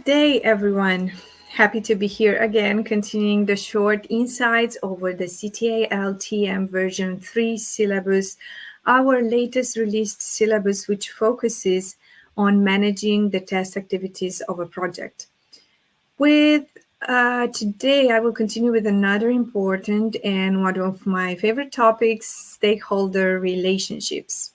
day, everyone. Happy to be here again, continuing the short insights over the CTA-LTM version 3 syllabus, our latest released syllabus, which focuses on managing the test activities of a project. With today, I will continue with another important and one of my favorite topics, stakeholder relationships.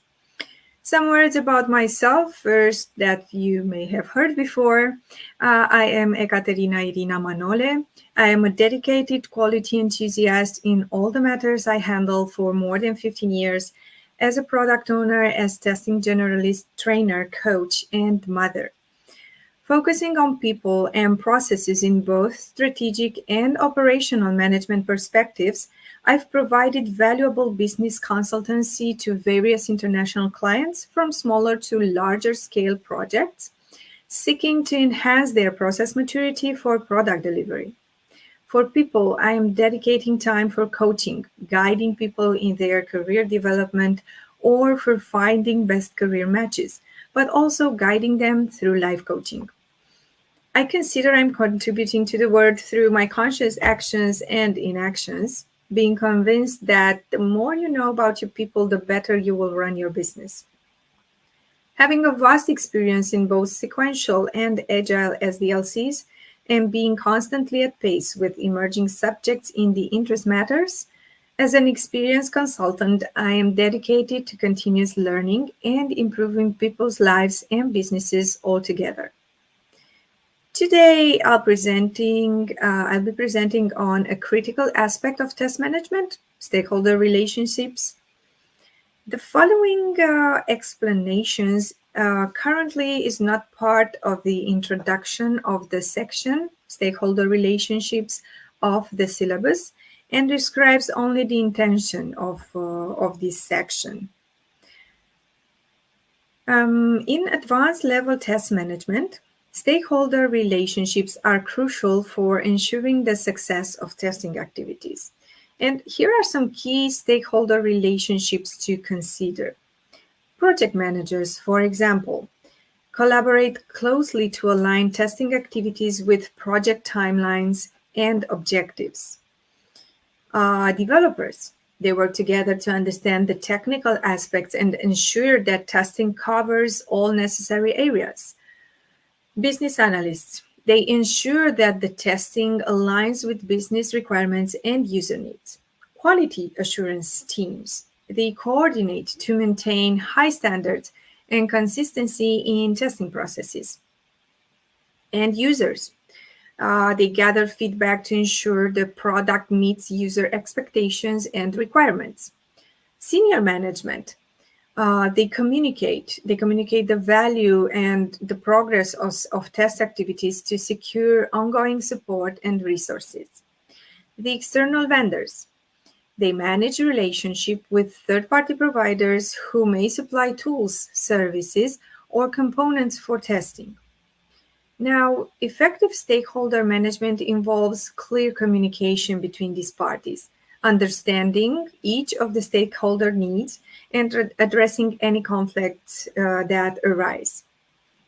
Some words about myself first that you may have heard before. I am Ecaterina Irina Manole. I am a dedicated quality enthusiast in all the matters I handle for more than 15 years as a product owner, as testing generalist, trainer, coach, and mother. Focusing on people and processes in both strategic and operational management perspectives, I've provided valuable business consultancy to various international clients from smaller to larger scale projects, seeking to enhance their process maturity for product delivery. For people, I am dedicating time for coaching, guiding people in their career development, or for finding best career matches, but also guiding them through life coaching. I consider I'm contributing to the world through my conscious actions and inactions, being convinced that the more you know about your people, the better you will run your business. Having a vast experience in both sequential and agile SDLCs and being constantly at pace with emerging subjects in the interest matters, as an experienced consultant, I am dedicated to continuous learning and improving people's lives and businesses altogether. Today, I'll be presenting on a critical aspect of test management, stakeholder relationships. The following explanations currently is not part of the introduction of the section, stakeholder relationships, of the syllabus, and describes only the intention of this section. In advanced level test management, stakeholder relationships are crucial for ensuring the success of testing activities. And here are some key stakeholder relationships to consider. Project managers, for example, collaborate closely to align testing activities with project timelines and objectives. Developers, they work together to understand the technical aspects and ensure that testing covers all necessary areas. Business analysts, they ensure that the testing aligns with business requirements and user needs. Quality assurance teams, they coordinate to maintain high standards and consistency in testing processes. And users, they gather feedback to ensure the product meets user expectations and requirements. Senior management, they communicate the value and the progress of test activities to secure ongoing support and resources. The external vendors, they manage relationship with third-party providers who may supply tools, services, or components for testing. Now, effective stakeholder management involves clear communication between these parties, understanding each of the stakeholder needs, and addressing any conflicts that arise.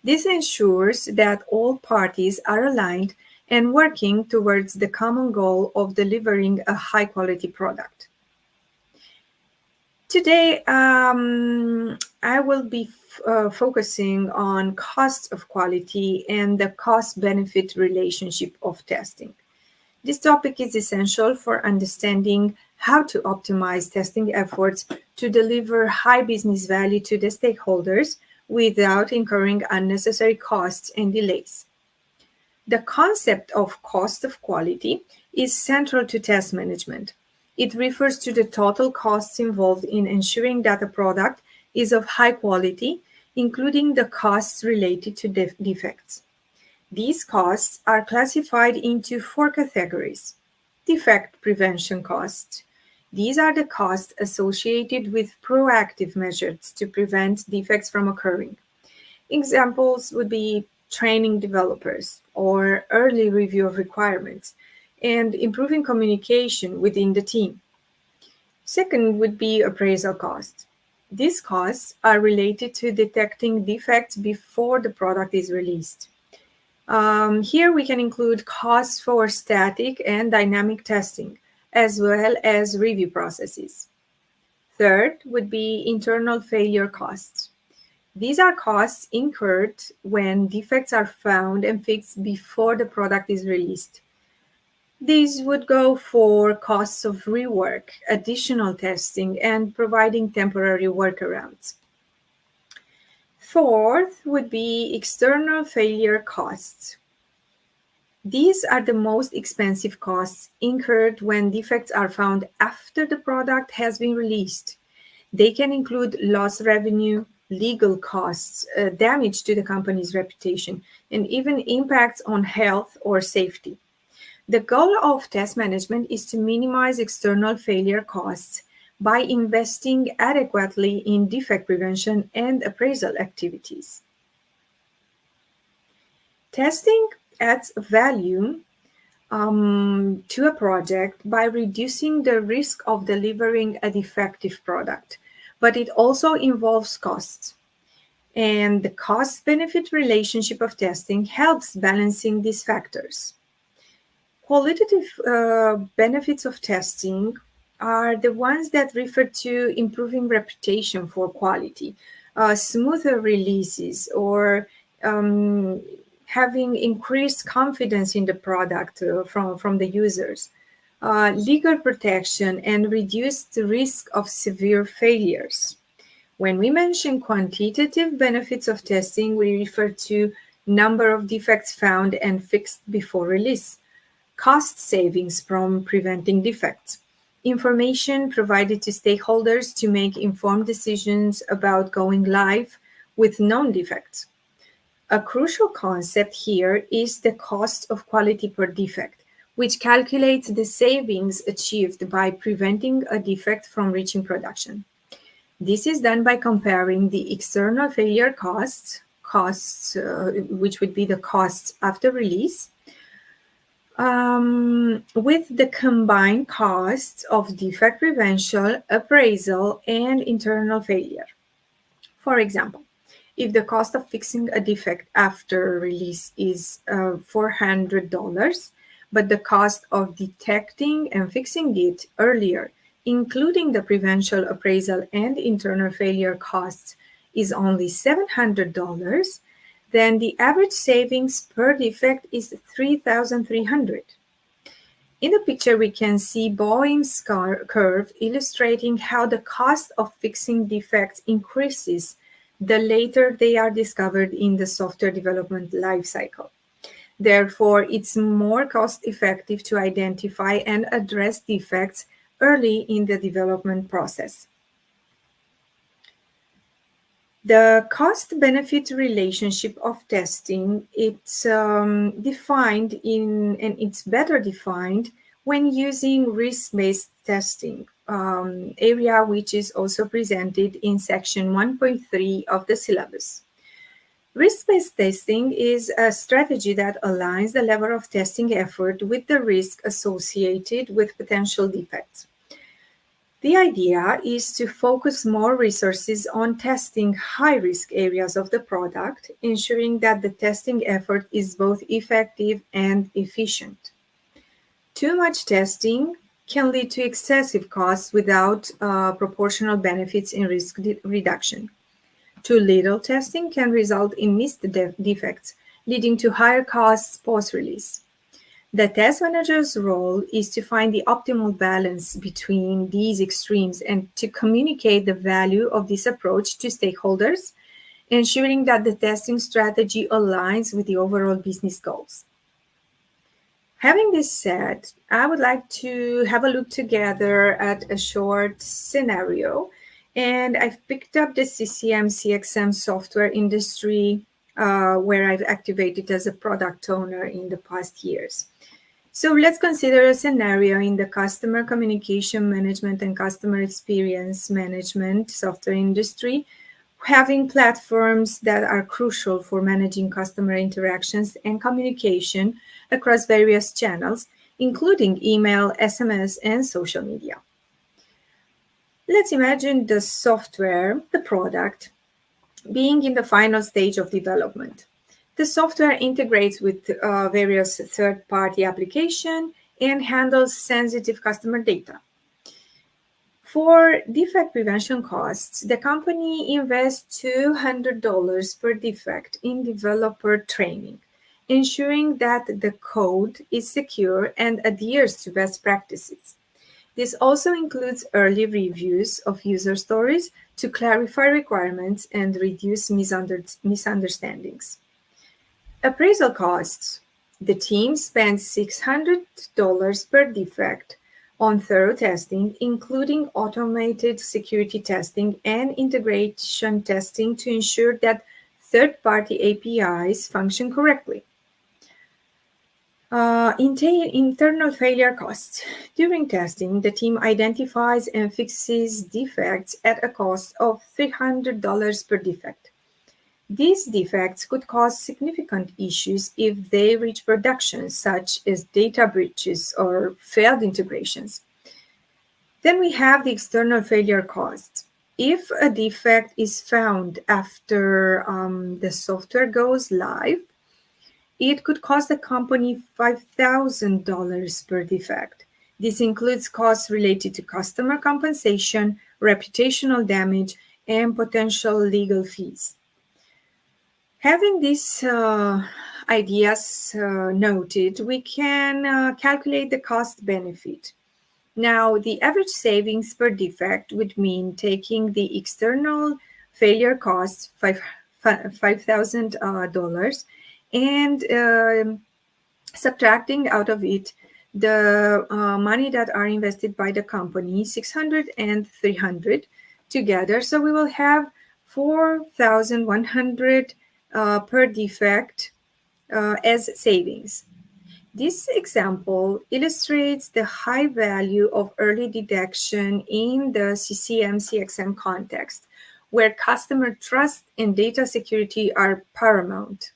This ensures that all parties are aligned and working towards the common goal of delivering a high-quality product. Today, I will be focusing on cost of quality and the cost-benefit relationship of testing. This topic is essential for understanding how to optimize testing efforts to deliver high business value to the stakeholders without incurring unnecessary costs and delays. The concept of cost of quality is central to test management. It refers to the total costs involved in ensuring that a product is of high quality, including the costs related to defects. These costs are classified into four categories. Defect prevention costs. These are the costs associated with proactive measures to prevent defects from occurring. Examples would be training developers or early review of requirements and improving communication within the team. Second would be appraisal costs. These costs are related to detecting defects before the product is released. Here we can include costs for static and dynamic testing, as well as review processes. Third would be internal failure costs. These are costs incurred when defects are found and fixed before the product is released. These would go for costs of rework, additional testing, and providing temporary workarounds. Fourth would be external failure costs. These are the most expensive costs incurred when defects are found after the product has been released. They can include lost revenue, legal costs, damage to the company's reputation, and even impacts on health or safety. The goal of test management is to minimize external failure costs by investing adequately in defect prevention and appraisal activities. Testing adds value to a project by reducing the risk of delivering a defective product, but it also involves costs. And the cost-benefit relationship of testing helps balancing these factors. Qualitative benefits of testing are the ones that refer to improving reputation for quality, smoother releases, or having increased confidence in the product from the users, legal protection, and reduced risk of severe failures. When we mention quantitative benefits of testing, we refer to number of defects found and fixed before release, cost savings from preventing defects, information provided to stakeholders to make informed decisions about going live with known defects. A crucial concept here is the cost of quality per defect, which calculates the savings achieved by preventing a defect from reaching production. This is done by comparing the external failure costs, which would be the costs after release, with the combined costs of defect prevention, appraisal, and internal failure. For example, if the cost of fixing a defect after release is $400, but the cost of detecting and fixing it earlier, including the prevention, appraisal, and internal failure costs, is only $700, then the average savings per defect is $3,300. In the picture, we can see Boeing's curve illustrating how the cost of fixing defects increases the later they are discovered in the software development lifecycle. Therefore, it's more cost-effective to identify and address defects early in the development process. The cost-benefit relationship of testing, it's defined and it's better defined when using risk-based testing, area which is also presented in section 1.3 of the syllabus. Risk-based testing is a strategy that aligns the level of testing effort with the risk associated with potential defects. The idea is to focus more resources on testing high-risk areas of the product, ensuring that the testing effort is both effective and efficient. Too much testing can lead to excessive costs without proportional benefits in risk reduction. Too little testing can result in missed defects, leading to higher costs post-release. The test manager's role is to find the optimal balance between these extremes and to communicate the value of this approach to stakeholders, ensuring that the testing strategy aligns with the overall business goals. Having this said, I would like to have a look together at a short scenario, and I've picked up the CCM CXM software industry where I've activated as a product owner in the past years. So let's consider a scenario in the customer communication management and customer experience management software industry, having platforms that are crucial for managing customer interactions and communication across various channels, including email, SMS, and social media. Let's imagine the software, the product, being in the final stage of development. The software integrates with various third-party applications and handles sensitive customer data. For defect prevention costs, the company invests $200 per defect in developer training, ensuring that the code is secure and adheres to best practices. This also includes early reviews of user stories to clarify requirements and reduce misunderstandings. Appraisal costs. The team spends $600 per defect on thorough testing, including automated security testing and integration testing to ensure that third-party APIs function correctly. Internal failure costs. During testing, the team identifies and fixes defects at a cost of $300 per defect. These defects could cause significant issues if they reach production, such as data breaches or failed integrations. Then we have the external failure costs. If a defect is found after the software goes live, it could cost the company $5,000 per defect. This includes costs related to customer compensation, reputational damage, and potential legal fees. Having these ideas noted, we can calculate the cost benefit. Now, the average savings per defect would mean taking the external failure cost, $5,000, and subtracting out of it the money that are invested by the company, 600 and 300 together. So we will have 4,100 per defect as savings. This example illustrates the high value of early detection in the CCM/CXM context, where customer trust and data security are paramount.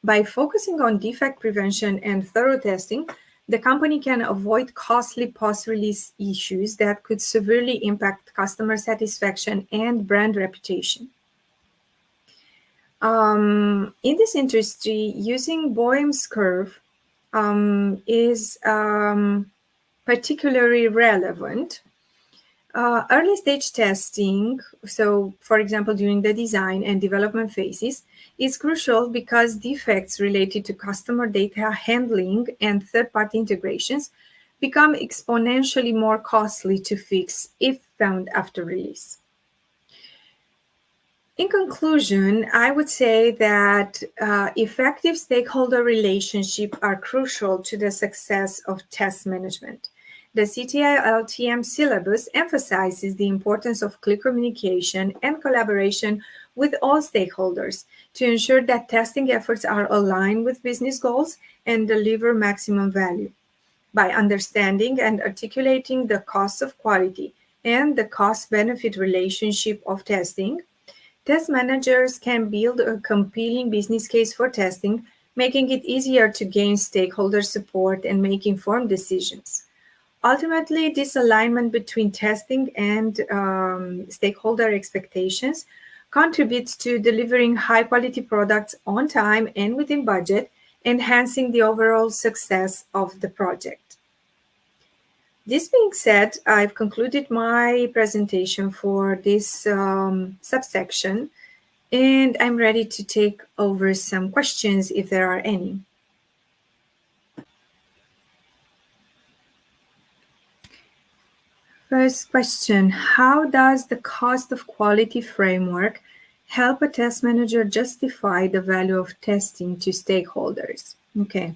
By focusing on defect prevention and thorough testing, the company can avoid costly post-release issues that could severely impact customer satisfaction and brand reputation. In this industry, using Boehm's curve is particularly relevant. Early stage testing, so for example, during the design and development phases, is crucial because defects related to customer data handling and third-party integrations become exponentially more costly to fix if found after release. In conclusion, I would say that effective stakeholder relationships are crucial to the success of test management. The CTI-LTM syllabus emphasizes the importance of clear communication and collaboration with all stakeholders to ensure that testing efforts are aligned with business goals and deliver maximum value. By understanding and articulating the cost of quality and the cost-benefit relationship of testing, test managers can build a compelling business case for testing, making it easier to gain stakeholder support and make informed decisions. Ultimately, this alignment between testing and stakeholder expectations contributes to delivering high-quality products on time and within budget, enhancing the overall success of the project. This being said, I've concluded my presentation for this subsection, and I'm ready to take over some questions if there are any. First question, how does the cost of quality framework help a test manager justify the value of testing to stakeholders? Okay.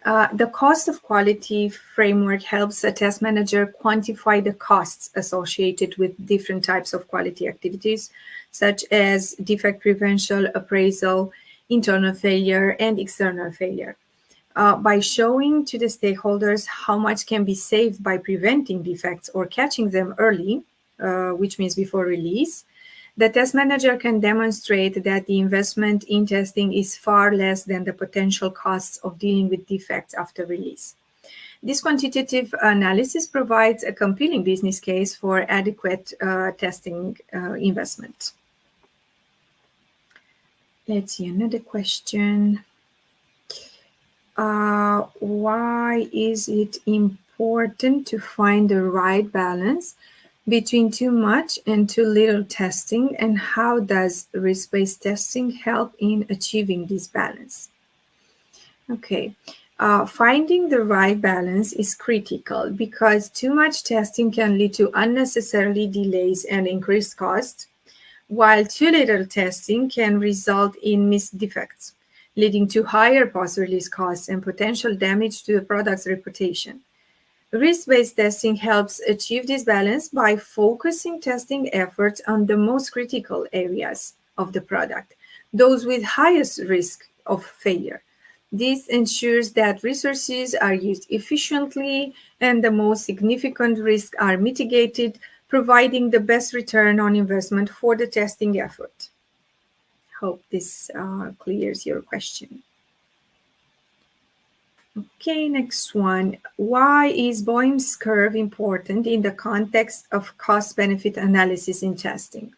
The cost of quality framework helps a test manager quantify the costs associated with different types of quality activities, such as defect prevention, appraisal, internal failure, and external failure. By showing to the stakeholders how much can be saved by preventing defects or catching them early, which means before release, the test manager can demonstrate that the investment in testing is far less than the potential costs of dealing with defects after release. This quantitative analysis provides a compelling business case for adequate testing investment. Let's see another question. Why is it important to find the right balance between too much and too little testing, and how does risk-based testing help in achieving this balance? Okay. Finding the right balance is critical because too much testing can lead to unnecessary delays and increased costs, while too little testing can result in missed defects, leading to higher post-release costs and potential damage to the product's reputation. Risk-based testing helps achieve this balance by focusing testing efforts on the most critical areas of the product, those with highest risk of failure. This ensures that resources are used efficiently and the most significant risks are mitigated, providing the best return on investment for the testing effort. Hope this clears your question. Okay, next one. Why is Boehm's curve important in the context of cost-benefit analysis in testing?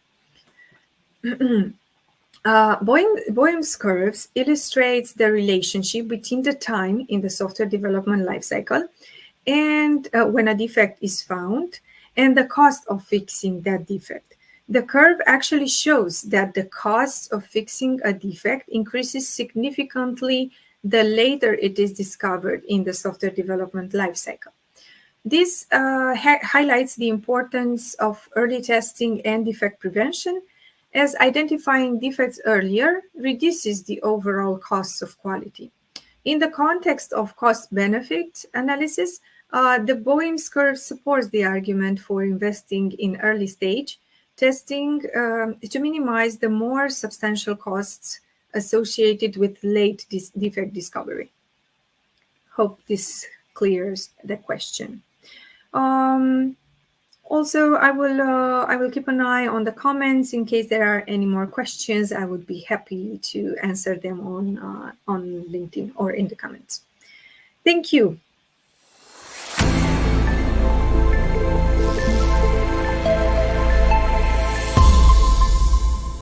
Boehm's curves illustrates the relationship between the time in the software development lifecycle and when a defect is found and the cost of fixing that defect. The curve actually shows that the cost of fixing a defect increases significantly the later it is discovered in the software development lifecycle. This highlights the importance of early testing and defect prevention, as identifying defects earlier reduces the overall costs of quality. In the context of cost-benefit analysis, the Boehm's curve supports the argument for investing in early-stage testing to minimize the more substantial costs associated with late defect discovery. Hope this clears the question. Also, I will keep an eye on the comments in case there are any more questions. I would be happy to answer them on LinkedIn or in the comments. Thank you.